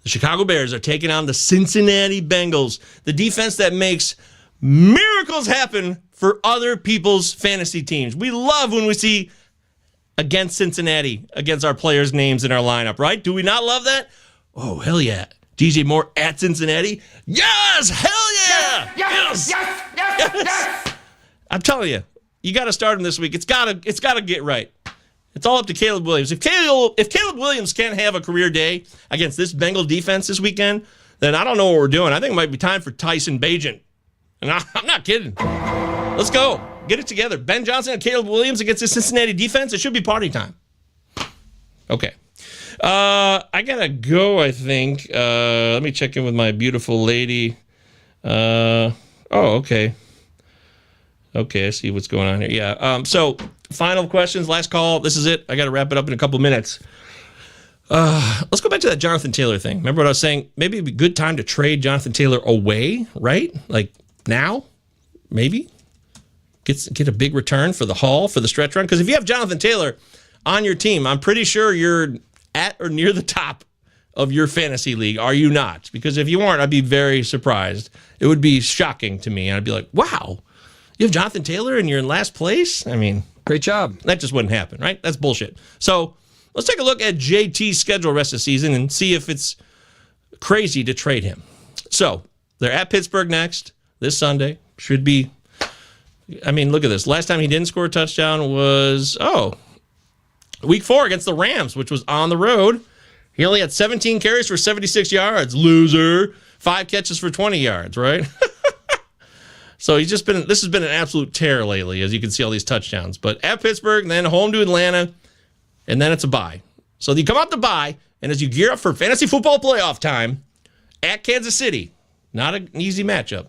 Speaker 3: The Chicago Bears are taking on the Cincinnati Bengals, the defense that makes miracles happen for other people's fantasy teams. We love when we see against Cincinnati, against our players' names in our lineup, right? Do we not love that? Oh, hell yeah. DJ Moore at Cincinnati? Yes! Hell yeah!
Speaker 1: Yes.
Speaker 3: I'm telling you, you got to start him this week. It's got to get right. It's all up to Caleb Williams. If Caleb Williams can't have a career day against this Bengal defense this weekend, then I don't know what we're doing. I think it might be time for Tyson Bagent. And I'm not kidding. Let's go. Get it together. Ben Johnson and Caleb Williams against the Cincinnati defense. It should be party time. Okay. I got to go, I think. Let me check in with my beautiful lady. Okay. Okay, I see what's going on here. Yeah. So, final questions, last call. This is it. I got to wrap it up in a couple minutes. Let's go back to that Jonathan Taylor thing. Remember what I was saying? Maybe it'd be a good time to trade Jonathan Taylor away, right? Like now, maybe? Get a big return for the haul, for the stretch run. Because if you have Jonathan Taylor on your team, I'm pretty sure you're at or near the top of your fantasy league. Are you not? Because if you aren't, I'd be very surprised. It would be shocking to me. I'd be like, wow, you have Jonathan Taylor and you're in last place? I mean,
Speaker 5: great job.
Speaker 3: That just wouldn't happen, right? That's bullshit. So let's take a look at JT's schedule rest of the season and see if it's crazy to trade him. So they're at Pittsburgh next this Sunday. Should be. I mean, look at this. Last time he didn't score a touchdown was, week 4 against the Rams, which was on the road. He only had 17 carries for 76 yards. Loser. 5 catches for 20 yards, right? So this has been an absolute tear lately, as you can see all these touchdowns. But at Pittsburgh, then home to Atlanta, and then it's a bye. So you come out the bye, and as you gear up for fantasy football playoff time, at Kansas City, not an easy matchup.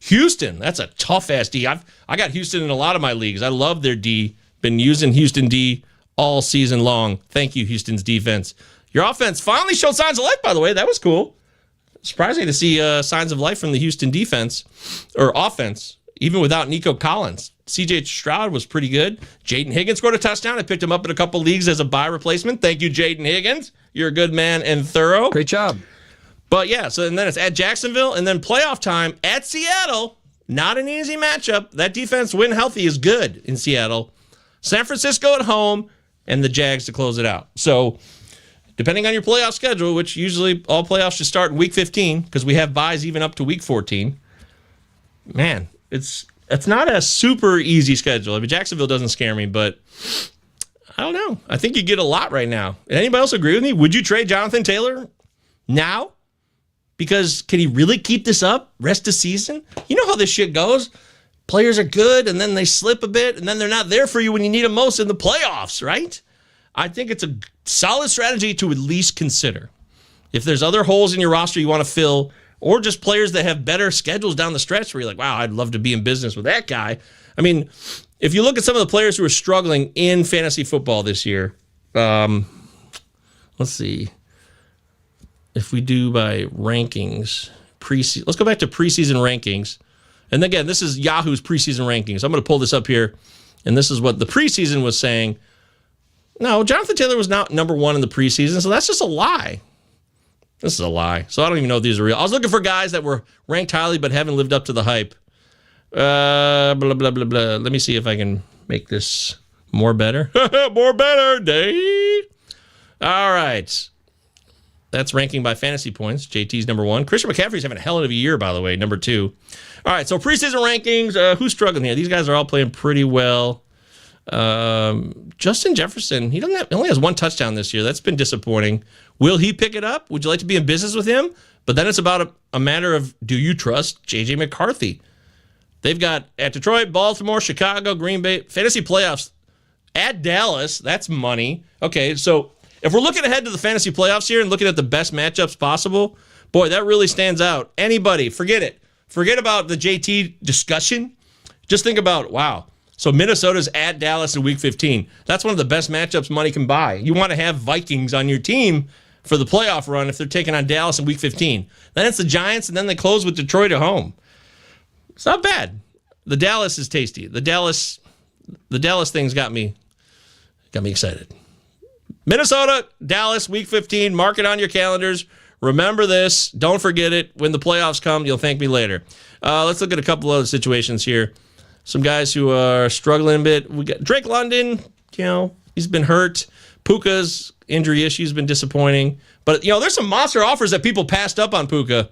Speaker 3: Houston, that's a tough-ass D. I got Houston in a lot of my leagues. I love their D. Been using Houston D all season long. Thank you, Houston's defense. Your offense finally showed signs of life, by the way. That was cool. surprising to see signs of life from the Houston defense or offense, even without Nico Collins. C.J. Stroud was pretty good. Jaden Higgins scored a touchdown. I picked him up in a couple leagues as a bye replacement. Thank you, Jaden Higgins. You're a good man and thorough.
Speaker 5: Great job.
Speaker 3: But yeah, so and then it's at Jacksonville, and then playoff time at Seattle. Not an easy matchup. That defense, when healthy, is good in Seattle. San Francisco at home, and the Jags to close it out. So depending on your playoff schedule, which usually all playoffs should start in week 15 because we have byes even up to week 14. Man, it's not a super easy schedule. I mean, Jacksonville doesn't scare me, but I don't know. I think you get a lot right now. Anybody else agree with me? Would you trade Jonathan Taylor now? Because can he really keep this up rest of season? You know how this shit goes. Players are good, and then they slip a bit, and then they're not there for you when you need them most in the playoffs, right? I think it's a solid strategy to at least consider. If there's other holes in your roster you want to fill, or just players that have better schedules down the stretch where you're like, wow, I'd love to be in business with that guy. I mean, if you look at some of the players who are struggling in fantasy football this year, let's see. If we do by rankings, let's go back to preseason rankings. And again, this is Yahoo's preseason rankings. I'm going to pull this up here, and this is what the preseason was saying. No, Jonathan Taylor was not number one in the preseason, so that's just a lie. This is a lie. So I don't even know if these are real. I was looking for guys that were ranked highly but haven't lived up to the hype. Blah, blah, blah, blah. Let me see if I can make this more better. More better, Dave. All right. That's ranking by fantasy points. JT's number one. Christian McCaffrey's having a hell of a year, by the way, number two. All right, so preseason rankings. Who's struggling here? These guys are all playing pretty well. Justin Jefferson, he only has one touchdown this year. That's been disappointing. Will he pick it up? Would you like to be in business with him? But then it's about a matter of, do you trust J.J. McCarthy? They've got at Detroit, Baltimore, Chicago, Green Bay, fantasy playoffs at Dallas. That's money. Okay, so if we're looking ahead to the fantasy playoffs here and looking at the best matchups possible, boy, that really stands out. Anybody, forget it. Forget about the JT discussion. Just think about, wow. So Minnesota's at Dallas in week 15. That's one of the best matchups money can buy. You want to have Vikings on your team for the playoff run if they're taking on Dallas in week 15. Then it's the Giants, and then they close with Detroit at home. It's not bad. The Dallas is tasty. The Dallas thing's got me excited. Minnesota, Dallas, week 15. Mark it on your calendars. Remember this. Don't forget it. When the playoffs come, you'll thank me later. Let's look at a couple other situations here. Some guys who are struggling a bit. We got Drake London. He's been hurt. Puka's injury issue's been disappointing. But, there's some monster offers that people passed up on Puka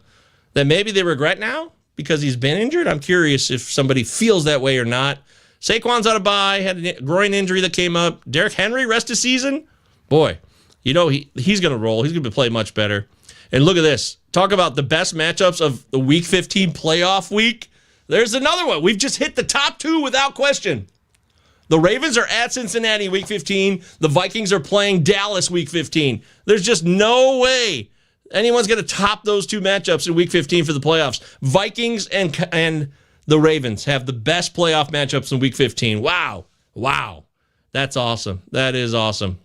Speaker 3: that maybe they regret now because he's been injured. I'm curious if somebody feels that way or not. Saquon's out of bye. Had a groin injury that came up. Derrick Henry, rest of season. Boy, he's going to roll. He's going to play much better. And look at this. Talk about the best matchups of the Week 15 playoff week. There's another one. We've just hit the top two without question. The Ravens are at Cincinnati Week 15. The Vikings are playing Dallas Week 15. There's just no way anyone's going to top those two matchups in Week 15 for the playoffs. Vikings and the Ravens have the best playoff matchups in Week 15. Wow. That's awesome. That is awesome.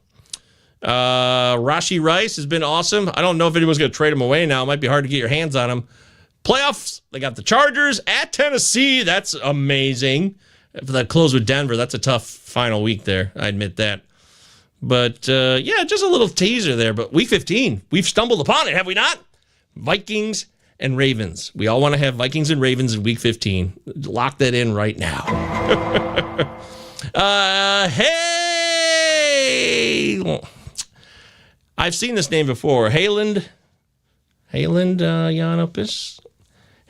Speaker 3: Rashee Rice has been awesome. I don't know if anyone's going to trade him away now. It might be hard to get your hands on him. Playoffs, they got the Chargers at Tennessee. That's amazing. For that close with Denver, that's a tough final week there. I admit that. But, just a little teaser there. But Week 15, we've stumbled upon it, have we not? Vikings and Ravens. We all want to have Vikings and Ravens in Week 15. Lock that in right now. Hey! I've seen this name before. Hayland Yanopis?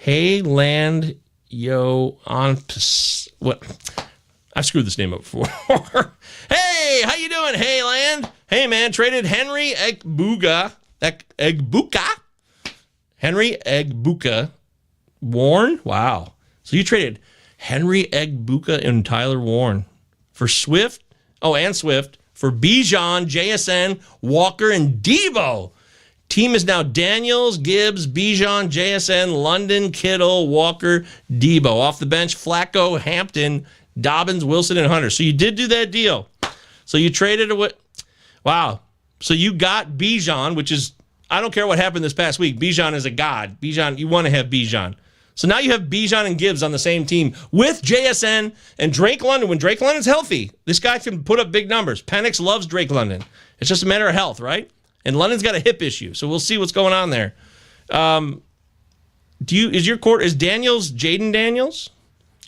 Speaker 3: Hayland Yoanpis. What? I've screwed this name up before. Hey, how you doing, Hayland? Hey, man, traded Henry Egbuka. Henry Egbuka. Warren? Wow. So you traded Henry Egbuka and Tyler Warren for Swift. Oh, and Swift. For Bijan, JSN, Walker, and Debo. Team is now Daniels, Gibbs, Bijan, JSN, London, Kittle, Walker, Debo. Off the bench, Flacco, Hampton, Dobbins, Wilson, and Hunter. So you did do that deal. So you traded away. Wow. So you got Bijan, which is I don't care what happened this past week. Bijan is a god. Bijan, you want to have Bijan. So now you have Bijan and Gibbs on the same team with JSN and Drake London. When Drake London's healthy, this guy can put up big numbers. Penix loves Drake London. It's just a matter of health, right? And London's got a hip issue, so we'll see what's going on there. Is Daniels Jaden Daniels?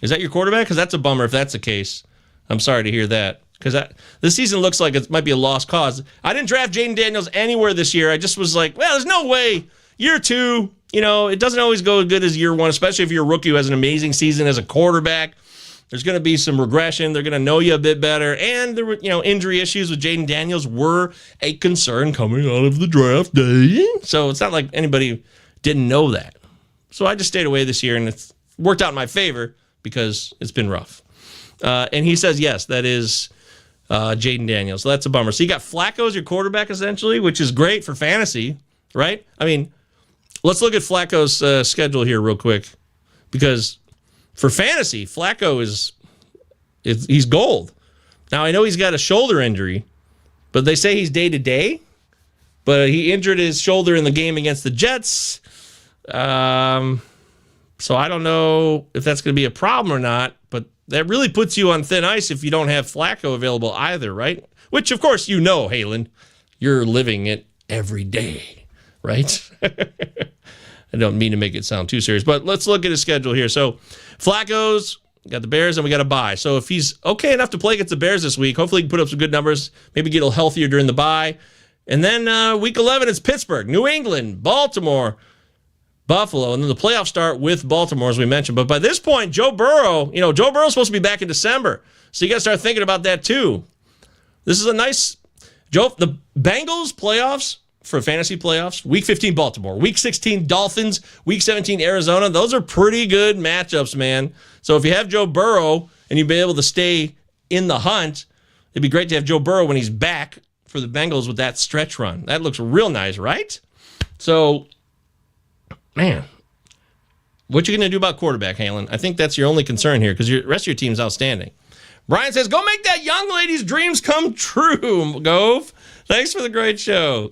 Speaker 3: Is that your quarterback? Because that's a bummer if that's the case. I'm sorry to hear that. Because this season looks like it might be a lost cause. I didn't draft Jaden Daniels anywhere this year. I just was like, well, there's no way. Year 2, it doesn't always go as good as year 1, especially if you're a rookie who has an amazing season as a quarterback. There's going to be some regression. They're going to know you a bit better. And there were, injury issues with Jaden Daniels were a concern coming out of the draft day. So it's not like anybody didn't know that. So I just stayed away this year, and it's worked out in my favor because it's been rough. And he says, yes, that is Jaden Daniels. So that's a bummer. So you got Flacco as your quarterback, essentially, which is great for fantasy, right? I mean, let's look at Flacco's schedule here real quick, because for fantasy, Flacco he's gold. Now, I know he's got a shoulder injury, but they say he's day-to-day, but he injured his shoulder in the game against the Jets. So I don't know if that's going to be a problem or not, but that really puts you on thin ice if you don't have Flacco available either, right? Which, of course, Halen. You're living it every day, right? I don't mean to make it sound too serious, but let's look at his schedule here. So Flacco's got the Bears, and we got a bye. So if he's okay enough to play against the Bears this week, hopefully he can put up some good numbers, maybe get a little healthier during the bye. And then week 11, it's Pittsburgh, New England, Baltimore, Buffalo, and then the playoffs start with Baltimore, as we mentioned. But by this point, Joe Burrow's supposed to be back in December, so you got to start thinking about that too. This is a nice the Bengals playoffs for fantasy playoffs. Week 15, Baltimore. Week 16, Dolphins. Week 17, Arizona. Those are pretty good matchups, man. So if you have Joe Burrow and you'll be able to stay in the hunt, it'd be great to have Joe Burrow when he's back for the Bengals with that stretch run. That looks real nice, right? So, man, what you going to do about quarterback, Halen? I think that's your only concern here because the rest of your team's outstanding. Brian says, go make that young lady's dreams come true, Gove. Thanks for the great show.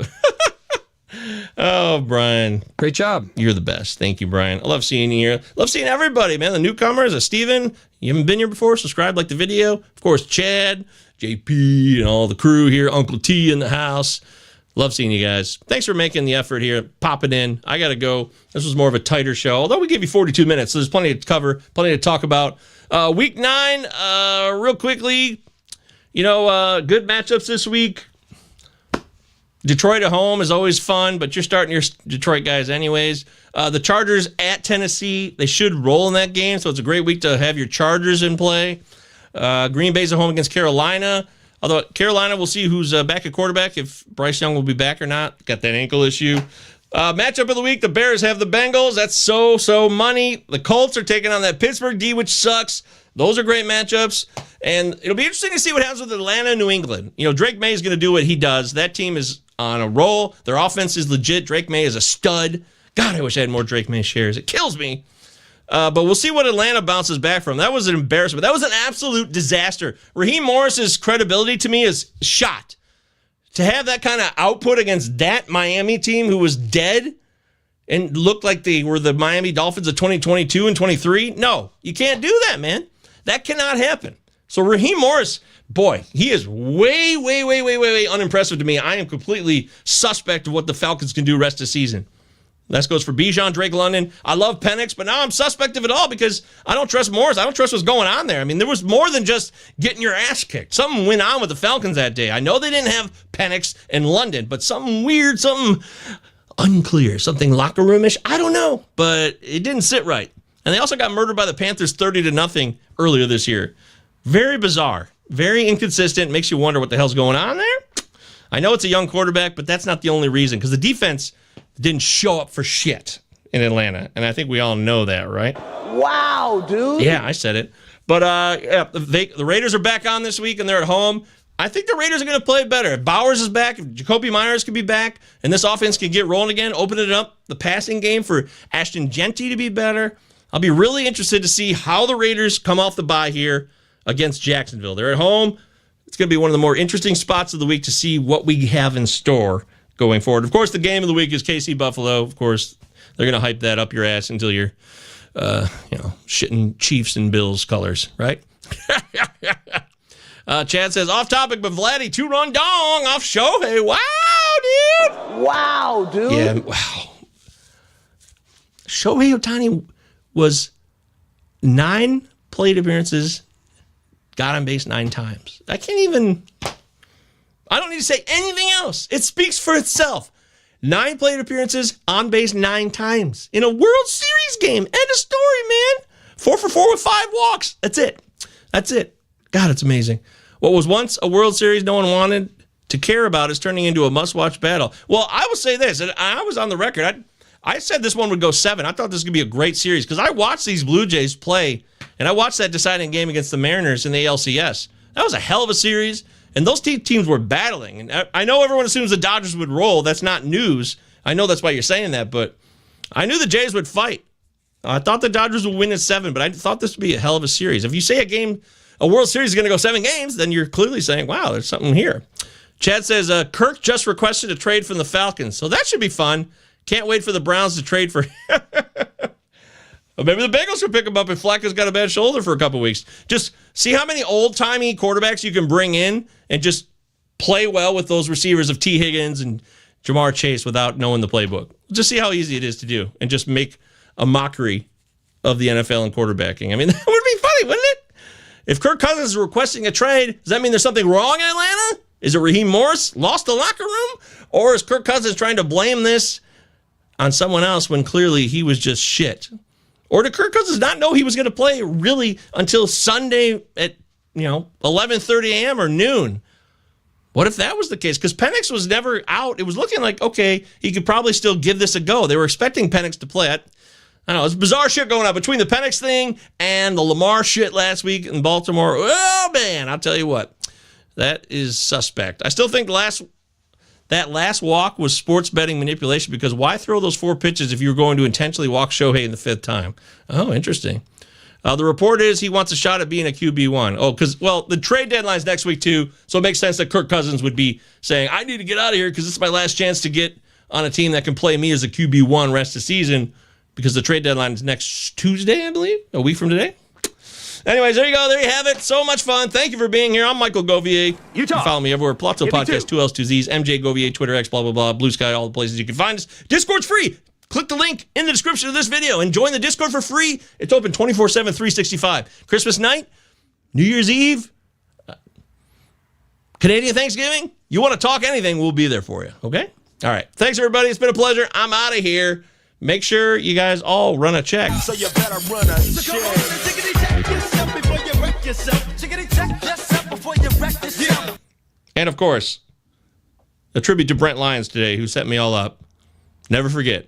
Speaker 3: Oh, Brian.
Speaker 5: Great job.
Speaker 3: You're the best. Thank you, Brian. I love seeing you here. Love seeing everybody, man. The newcomers, Steven. You haven't been here before, subscribe, like the video. Of course, Chad, JP, and all the crew here. Uncle T in the house. Love seeing you guys. Thanks for making the effort here. Pop it in. I got to go. This was more of a tighter show, although we gave you 42 minutes, so there's plenty to cover, plenty to talk about. Week 9, real quickly, good matchups this week. Detroit at home is always fun, but you're starting your Detroit guys anyways. The Chargers at Tennessee, they should roll in that game, so it's a great week to have your Chargers in play. Green Bay's at home against Carolina, although Carolina, we'll see who's back at quarterback, if Bryce Young will be back or not. Got that ankle issue. Matchup of the week, the Bears have the Bengals. That's so money. The Colts are taking on that Pittsburgh D, which sucks. Those are great matchups. And it'll be interesting to see what happens with Atlanta and New England. Drake May is going to do what he does. That team is on a roll. Their offense is legit. Drake May is a stud. God, I wish I had more Drake May shares. It kills me. But we'll see what Atlanta bounces back from. That was an embarrassment. That was an absolute disaster. Raheem Morris's credibility to me is shot. To have that kind of output against that Miami team who was dead and looked like they were the Miami Dolphins of 2022 and 23, no, you can't do that, man. That cannot happen. So Raheem Morris, boy, he is way unimpressive to me. I am completely suspect of what the Falcons can do rest of the season. That goes for Bijan, Drake London. I love Penix, but now I'm suspect of it all because I don't trust Morris. I don't trust what's going on there. I mean, there was more than just getting your ass kicked. Something went on with the Falcons that day. I know they didn't have Penix and London, but something weird, something unclear, something locker roomish. I don't know, but it didn't sit right. And they also got murdered by the Panthers 30-0 earlier this year. Very bizarre, very inconsistent. Makes you wonder what the hell's going on there. I know it's a young quarterback, but that's not the only reason because the defense didn't show up for shit in Atlanta. And I think we all know that, right?
Speaker 6: Wow, dude.
Speaker 3: Yeah, I said it. But the Raiders are back on this week, and they're at home. I think the Raiders are going to play better. If Bowers is back, if Jacoby Myers can be back, and this offense can get rolling again, open it up, the passing game for Ashton Genty to be better. I'll be really interested to see how the Raiders come off the bye here against Jacksonville. They're at home. It's going to be one of the more interesting spots of the week to see what we have in store going forward. Of course, the game of the week is KC Buffalo. Of course, they're going to hype that up your ass until you're, shitting Chiefs and Bills colors, right? Chad says, off topic, but Vladdy, 2-run dong off Shohei. Wow, dude. Yeah, wow. Shohei Ohtani was 9 plate appearances, got on base 9 times. I don't need to say anything else. It speaks for itself. 9 plate appearances, on base 9 times in a World Series game. End of story, man. 4 for 4 with 5 walks. That's it. God, it's amazing. What was once a World Series no one wanted to care about is turning into a must-watch battle. Well, I will say this, and I was on the record. I said this one would go 7. I thought this was going to be a great series because I watched these Blue Jays play, and I watched that deciding game against the Mariners in the ALCS. That was a hell of a series, and those teams were battling. And I know everyone assumes the Dodgers would roll. That's not news. I know that's why you're saying that, but I knew the Jays would fight. I thought the Dodgers would win at 7, but I thought this would be a hell of a series. If you say a World Series is going to go 7 games, then you're clearly saying, wow, there's something here. Chad says, Kirk just requested a trade from the Falcons, so that should be fun. Can't wait for the Browns to trade for him. Maybe the Bengals will pick him up if Flacco's got a bad shoulder for a couple weeks. Just see how many old-timey quarterbacks you can bring in and just play well with those receivers of T. Higgins and Jamar Chase without knowing the playbook. Just see how easy it is to do and just make a mockery of the NFL and quarterbacking. I mean, that would be funny, wouldn't it? If Kirk Cousins is requesting a trade, does that mean there's something wrong in Atlanta? Is it Raheem Morris lost the locker room? Or is Kirk Cousins trying to blame this on someone else when clearly he was just shit? Or did Kirk Cousins not know he was going to play really until Sunday at 11:30 a.m. or noon? What if that was the case? Because Penix was never out. It was looking like, okay, he could probably still give this a go. They were expecting Penix to play. I don't know. It's bizarre shit going on between the Penix thing and the Lamar shit last week in Baltimore. Oh, man, I'll tell you what. That is suspect. I still think that last walk was sports betting manipulation because why throw those 4 pitches if you were going to intentionally walk Shohei in the 5th time? Oh, interesting. The report is he wants a shot at being a QB1. Oh, because, the trade deadline's next week, too, so it makes sense that Kirk Cousins would be saying, I need to get out of here because this is my last chance to get on a team that can play me as a QB1 rest of the season because the trade deadline is next Tuesday, I believe, a week from today. Anyways, there you go. There you have it. So much fun. Thank you for being here. I'm Michael Govier. You can follow me everywhere. Pallazzo Podcast, 2 L's, 2 Z's, MJ Govier, Twitter, X, blah, blah, blah, Blue Sky, all the places you can find us. Discord's free. Click the link in the description of this video and join the Discord for free. It's open 24/7, 365. Christmas night, New Year's Eve, Canadian Thanksgiving. You want to talk anything, we'll be there for you, okay? All right. Thanks, everybody. It's been a pleasure. I'm out of here. Make sure you guys all run a check.
Speaker 6: So you better run a check. Before you wreck yourself. Check yourself before you wreck yourself.
Speaker 3: And of course, a tribute to Brent Lyons today, who set me all up. Never forget.